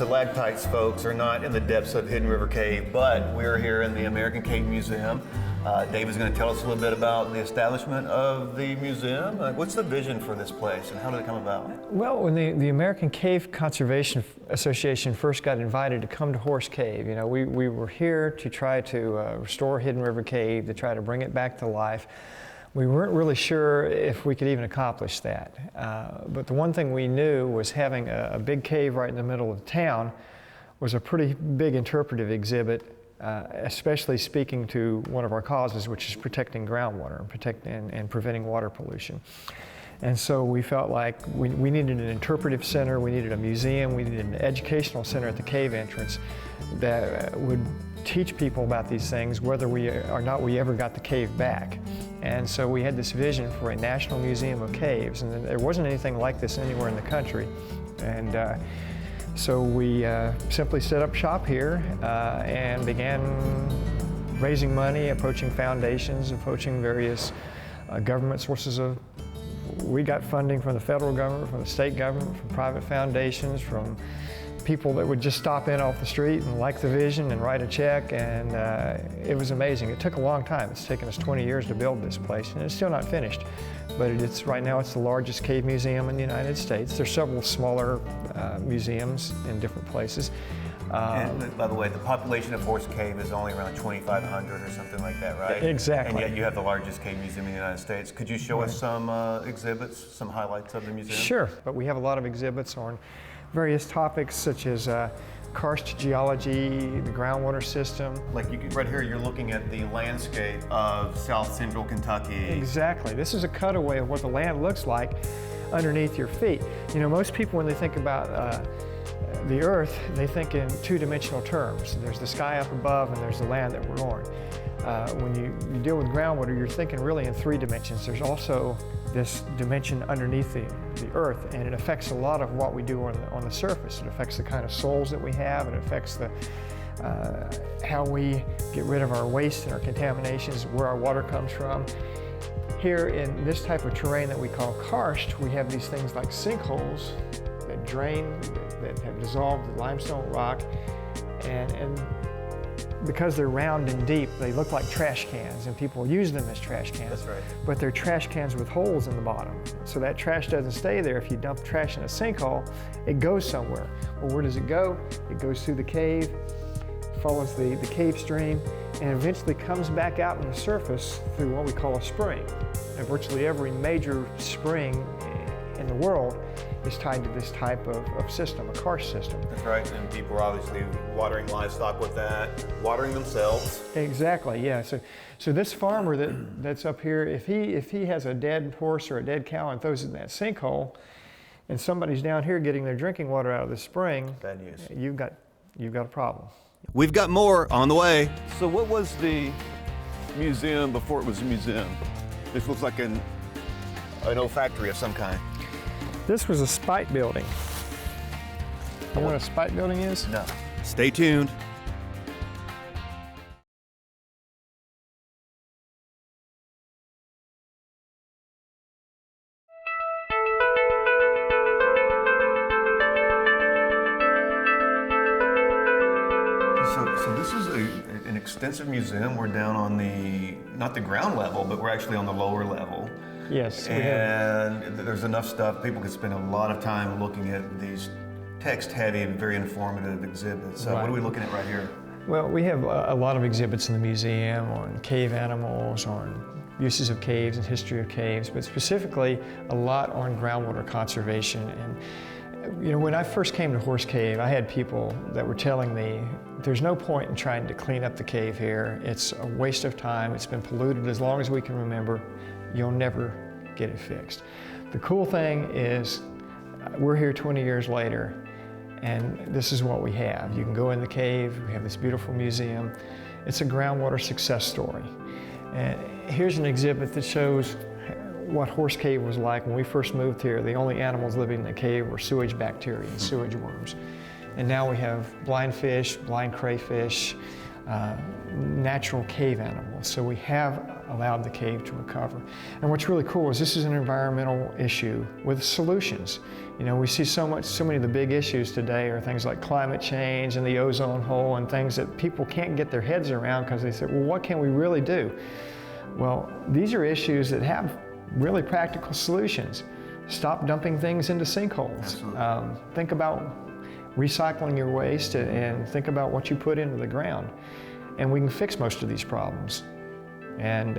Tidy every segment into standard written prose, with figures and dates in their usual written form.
stalactites, folks, are not in the depths of Hidden River Cave, but we're here in the American Cave Museum. David's going to tell us a little bit about the establishment of the museum. What's the vision for this place and how did it come about? Well, when the American Cave Conservation Association first got invited to come to Horse Cave, you know, we were here to try to restore Hidden River Cave, to try to bring it back to life. We weren't really sure if we could even accomplish that. But the one thing we knew was having a big cave right in the middle of town was a pretty big interpretive exhibit, especially speaking to one of our causes, which is protecting groundwater and preventing water pollution. And so we felt like we needed an interpretive center, we needed a museum, we needed an educational center at the cave entrance that would teach people about these things, whether we ever got the cave back. And so we had this vision for a National Museum of Caves, and there wasn't anything like this anywhere in the country. And so we simply set up shop here and began raising money, approaching foundations, approaching various government sources of. We got funding from the federal government, from the state government, from private foundations, from people that would just stop in off the street and like the vision and write a check, and it was amazing. It took a long time. It's taken us 20 years to build this place, and it's still not finished. But right now it's the largest cave museum in the United States. There's several smaller museums in different places. And by the way, the population of Horse Cave is only around 2,500 or something like that, right? Exactly. And yet you have the largest cave museum in the United States. Could you show us some exhibits, some highlights of the museum? Sure, but we have a lot of exhibits on various topics such as karst geology, the groundwater system. Like right here, you're looking at the landscape of South Central Kentucky. Exactly. This is a cutaway of what the land looks like underneath your feet. You know, most people, when they think about the earth, they think in two-dimensional terms. There's the sky up above and there's the land that we're on. When you deal with groundwater, you're thinking really in three dimensions. There's also this dimension underneath the earth, and it affects a lot of what we do on the surface. It affects the kind of soils that we have. It affects how we get rid of our waste and our contaminations, where our water comes from. Here in this type of terrain that we call karst, we have these things like sinkholes that drain, that have dissolved the limestone rock, and because they're round and deep, they look like trash cans, and people use them as trash cans. That's right. But they're trash cans with holes in the bottom. So that trash doesn't stay there. If you dump trash in a sinkhole, it goes somewhere. Well, where does it go? It goes through the cave, follows the cave stream, and eventually comes back out on the surface through what we call a spring. And virtually every major spring in the world is tied to this type of system, a karst system. That's right, and people are obviously watering livestock with that, watering themselves. Exactly, yeah. So this farmer that's up here, if he has a dead horse or a dead cow and throws it in that sinkhole, and somebody's down here getting their drinking water out of the spring, bad news. You've got a problem. We've got more on the way. So what was the museum before it was a museum? This looks like an old factory of some kind. This was a spite building. You know what a spite building is? No. Stay tuned. So this is an extensive museum. We're down on not the ground level, but we're actually on the lower level. Yes. And there's enough stuff. People could spend a lot of time looking at these text-heavy and very informative exhibits. So What are we looking at right here? Well, we have a lot of exhibits in the museum on cave animals, on uses of caves and history of caves, but specifically a lot on groundwater conservation. And you know, when I first came to Horse Cave, I had people that were telling me there's no point in trying to clean up the cave here. It's a waste of time. It's been polluted as long as we can remember. You'll never get it fixed. The cool thing is we're here 20 years later, and this is what we have. You can go in the cave. We have this beautiful museum. It's a groundwater success story. And here's an exhibit that shows what Horse Cave was like when we first moved here. The only animals living in the cave were sewage bacteria and sewage worms. And now we have blind fish, blind crayfish, natural cave animals. So we have allowed the cave to recover. And what's really cool is this is an environmental issue with solutions. You know, we see so many of the big issues today are things like climate change and the ozone hole and things that people can't get their heads around because they say, well, what can we really do? Well, these are issues that have really practical solutions. Stop dumping things into sinkholes. Think about recycling your waste and think about what you put into the ground. And we can fix most of these problems. And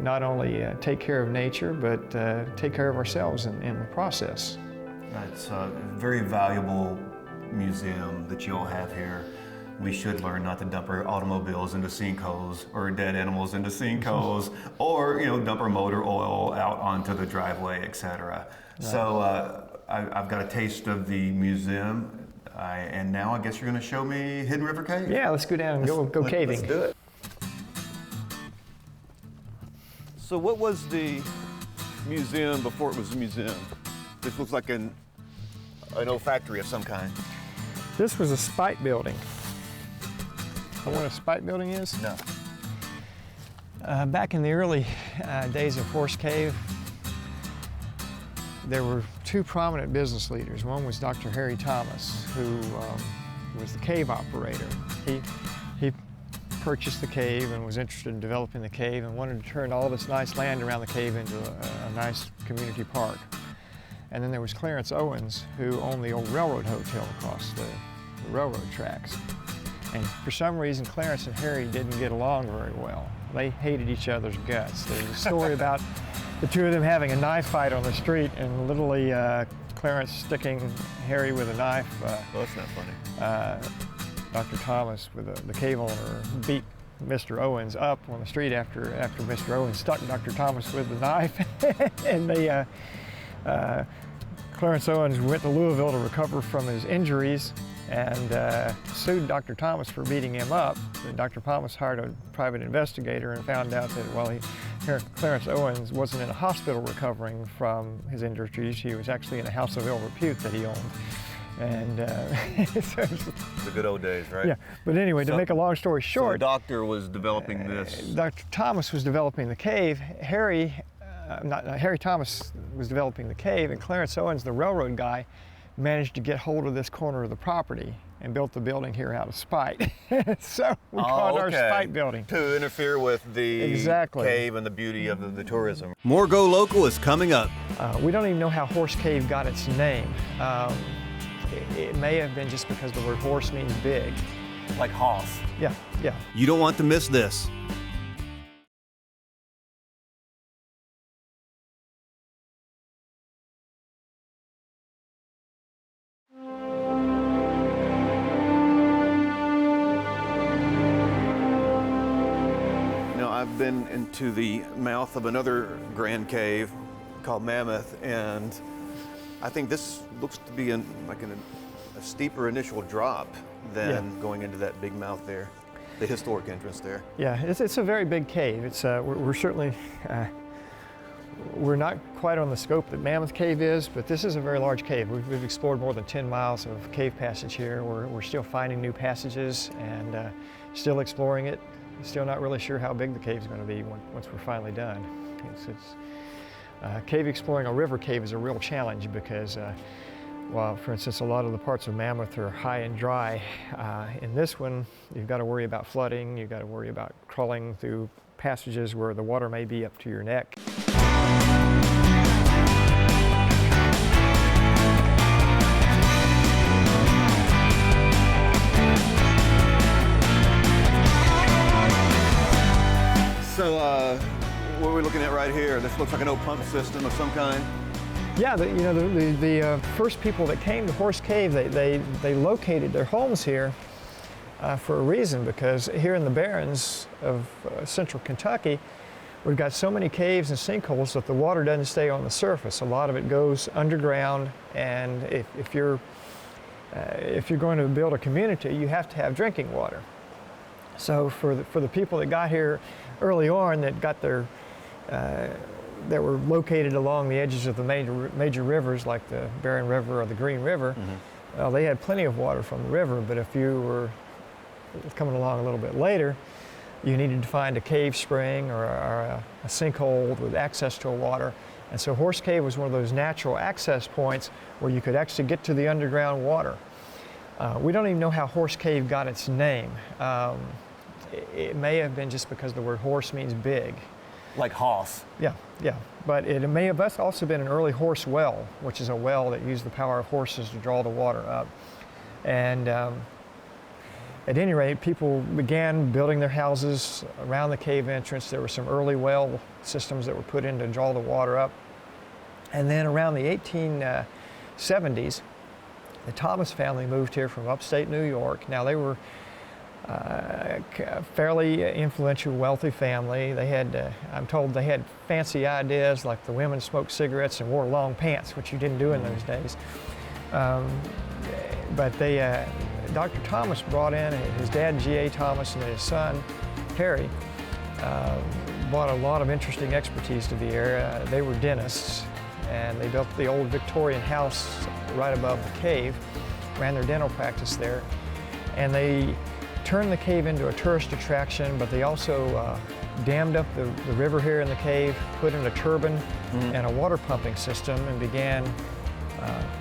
not only take care of nature, but take care of ourselves in the process. It's a very valuable museum that you all have here. We should learn not to dump our automobiles into sinkholes or dead animals into sinkholes or, you know, dump our motor oil out onto the driveway, etc. Right. So I've got a taste of the museum, and now I guess you're going to show me Hidden River Cave? Yeah, let's go down and go caving. Let's do it. So what was the museum before it was a museum? This looks like an old factory of some kind. This was a spite building. You know what a spite building is? No. Back in the early days of Horse Cave, there were two prominent business leaders. One was Dr. Harry Thomas, who was the cave operator. He purchased the cave and was interested in developing the cave and wanted to turn all this nice land around the cave into a nice community park. And then there was Clarence Owens, who owned the old railroad hotel across the railroad tracks. And for some reason, Clarence and Harry didn't get along very well. They hated each other's guts. There's a story about the two of them having a knife fight on the street and literally Clarence sticking Harry with a knife. Well, that's not funny. Dr. Thomas, with the cave owner, beat Mr. Owens up on the street after Mr. Owens stuck Dr. Thomas with the knife. And Clarence Owens went to Louisville to recover from his injuries and sued Dr. Thomas for beating him up. And Dr. Thomas hired a private investigator and found out that while Clarence Owens wasn't in a hospital recovering from his injuries, he was actually in a house of ill repute that he owned. And so the good old days, right? Yeah, but anyway, to make a long story short, so the doctor was developing this. Dr. Thomas was developing the cave. Harry Thomas was developing the cave, and Clarence Owens, the railroad guy, managed to get hold of this corner of the property and built the building here out of spite. So we call it our spite building. To interfere with the cave and the beauty of the tourism. More Go Local is coming up. We don't even know how Horse Cave got its name. It may have been just because the word horse means big. Like Hoss. Yeah. You don't want to miss this. I've been into the mouth of another grand cave called Mammoth, and I think this looks to be a steeper initial drop than going into that big mouth there, the historic entrance there. Yeah, it's a very big cave. It's we're certainly we're not quite on the scope that Mammoth Cave is, but this is a very large cave. We've explored more than 10 miles of cave passage here. We're still finding new passages and still exploring it. Still not really sure how big the cave is going to be once we're finally done. Cave exploring a river cave is a real challenge because while, for instance, a lot of the parts of Mammoth are high and dry, in this one you've got to worry about flooding, you've got to worry about crawling through passages where the water may be up to your neck. So what we're looking at right here, this looks like an old pump system of some kind. Yeah, the first people that came to Horse Cave, they located their homes here for a reason, because here in the Barrens of central Kentucky, we've got so many caves and sinkholes that the water doesn't stay on the surface. A lot of it goes underground, and if you're going to build a community, you have to have drinking water. So for the people that got here early on, that got their that were located along the edges of the major rivers like the Barren River or the Green River, they had plenty of water from the river. But if coming along a little bit later, you needed to find a cave spring or a sinkhole with access to water. And so Horse Cave was one of those natural access points where you could actually get to the underground water. We don't even know how Horse Cave got its name. It may have been just because the word horse means big. Like Hoss. Yeah. But it may have also been an early horse well, which is a well that used the power of horses to draw the water up. And at any rate, people began building their houses around the cave entrance. There were some early well systems that were put in to draw the water up. And then around the 1870s, the Thomas family moved here from upstate New York. Now, they were a fairly influential, wealthy family. They had, I'm told, they had fancy ideas, like the women smoked cigarettes and wore long pants, which you didn't do in those days. But Dr. Thomas brought in, his dad, G.A. Thomas, and his son, Harry, brought a lot of interesting expertise to the area. They were dentists, and they built the old Victorian house right above the cave, ran their dental practice there, and they turned the cave into a tourist attraction, but they also dammed up the river here in the cave, put in a turbine and a water pumping system, and began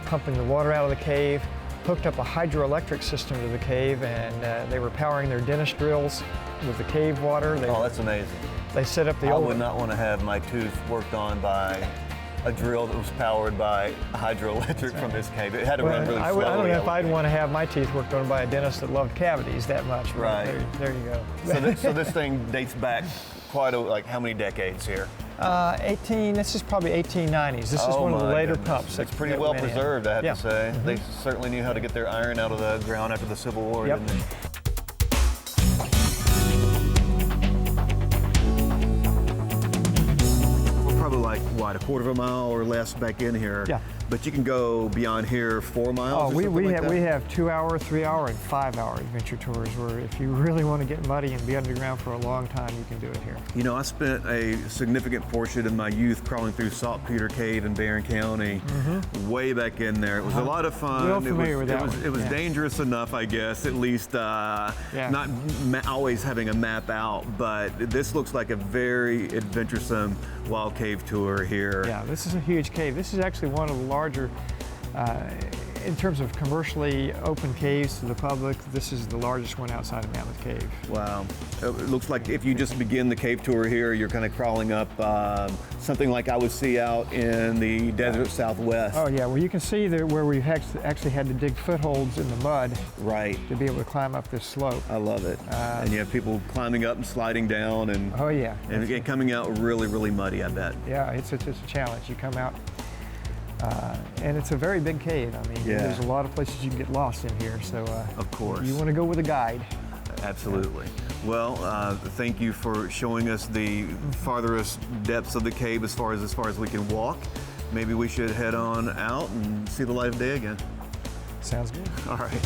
pumping the water out of the cave, hooked up a hydroelectric system to the cave, and they were powering their dentist drills with the cave water. Oh, that's amazing. They set up the I old... would not want to have my tooth worked on by a drill that was powered by hydroelectric from this cave. It had to run really slowly. I don't know if I'd think. want to have my teeth worked on by a dentist that loved cavities that much. but Right. There you go. So this thing dates back quite like how many decades here? This is probably 1890s. This is Oh one of the my later goodness. pumps. It's pretty that well went in. preserved, I have Yeah. to say. They certainly knew how to get their iron out of the ground after the Civil War, Yep. didn't they? We're probably like, what, a quarter of a mile or less back in here. Yeah. But you can go beyond here 4 miles Oh, or we something like have that? we have 2-hour, 3-hour, and 5-hour adventure tours where if you really want to get muddy and be underground for a long time, you can do it here. You know, I spent a significant portion of my youth crawling through Saltpeter Cave in Barron County, way back in there. It was a lot of fun. Real familiar with that one. It was Yeah. dangerous enough, I guess, at least not always having a map out, but this looks like a very adventuresome wild cave tour here. Yeah, this is a huge cave. This is actually one of the larger, in terms of commercially open caves to the public, this is the largest one outside of Mammoth Cave. Wow. It looks like if you just begin the cave tour here, you're kind of crawling up something like I would see out in the desert Southwest. Oh yeah, well you can see there where we actually had to dig footholds in the mud Right. to be able to climb up this slope. I love it. And you have people climbing up and sliding down and, Oh yeah. and coming out really, really muddy, I bet. Yeah, it's a challenge. You come out, and it's a very big cave. I mean, Yeah. there's a lot of places you can get lost in here. So, Of course. you want to go with a guide. Absolutely. Well, thank you for showing us the farthest depths of the cave as far as we can walk. Maybe we should head on out and see the light of day again. Sounds good. All right.